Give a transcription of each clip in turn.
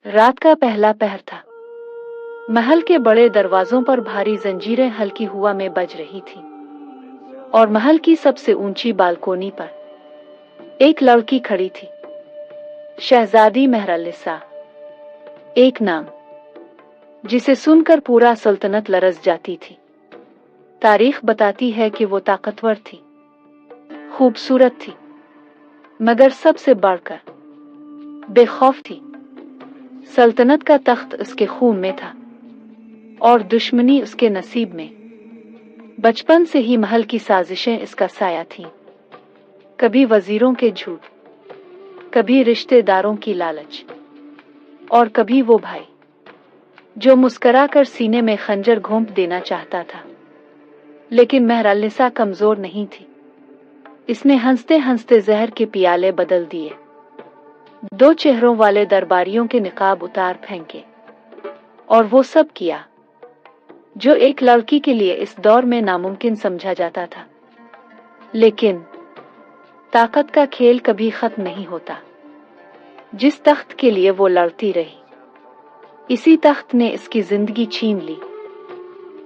रात का पहला पहर था। महल के बड़े दरवाजों पर भारी जंजीरें हल्की हवा में बज रही थीं, और महल की सबसे ऊंची बालकोनी पर एक लड़की खड़ी थी, शहजादी मेहरालिसा। एक नाम जिसे सुनकर पूरा सल्तनत लरज जाती थी। तारीख बताती है कि वो ताकतवर थी, खूबसूरत थी, मगर सबसे बढ़कर बेखौफ थी। सल्तनत का तख्त उसके खून में था और दुश्मनी उसके नसीब में। बचपन से ही महल की साजिशें इसका साया थीं। कभी वजीरों के झूठ, कभी रिश्तेदारों की लालच, और कभी वो भाई जो मुस्कुराकर सीने में खंजर घोंप देना चाहता था। लेकिन मेहरालिसा कमजोर नहीं थी। इसने हंसते हंसते जहर के पियाले बदल दिए, दो चेहरों वाले दरबारियों के निकाब उतार फेंके, और वो सब किया जो एक लड़की के लिए इस दौर में नामुमकिन समझा जाता था। लेकिन ताकत का खेल कभी खत्म नहीं होता। जिस तख्त के लिए वो लड़ती रही, इसी तख्त ने इसकी जिंदगी छीन ली।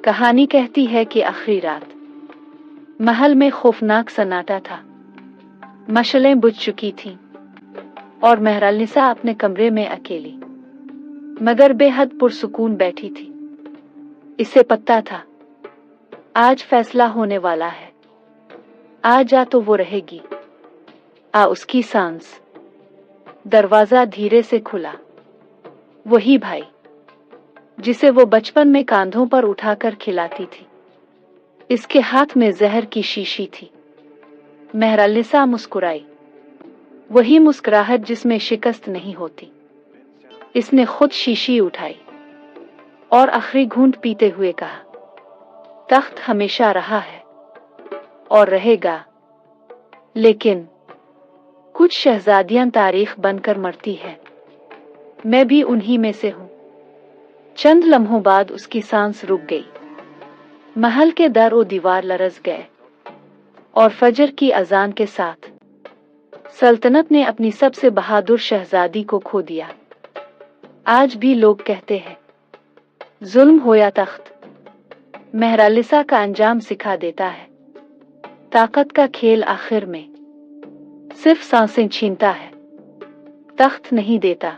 कहानी कहती है कि आखिरी रात महल में खौफनाक सन्नाटा था। मशलें बुझ चुकी थीं और मेहरालिसा अपने कमरे में अकेली मगर बेहद पुरसुकून बैठी थी। इसे पता था आज फैसला होने वाला है। आज या तो वो रहेगी, उसकी सांस। दरवाजा धीरे से खुला। वही भाई जिसे वो बचपन में कांधों पर उठाकर खिलाती थी, इसके हाथ में जहर की शीशी थी। मेहरालिसा मुस्कुराई, वही मुस्कुराहट जिसमें शिकस्त नहीं होती। इसने खुद शीशी उठाई और आखिरी घूंट पीते हुए कहा, तख्त हमेशा रहा है और रहेगा, लेकिन कुछ शहजादियां तारीख बनकर मरती है। मैं भी उन्हीं में से हूं। चंद लम्हों बाद उसकी सांस रुक गई। महल के दर और दीवार लरज गए, और फजर की अजान के साथ सल्तनत ने अपनी सबसे बहादुर शहजादी को खो दिया। आज भी लोग कहते हैं, जुल्म हो या तख्त, मेहरालिसा का अंजाम सिखा देता है। ताकत का खेल आखिर में सिर्फ सांसें छीनता है, तख्त नहीं देता।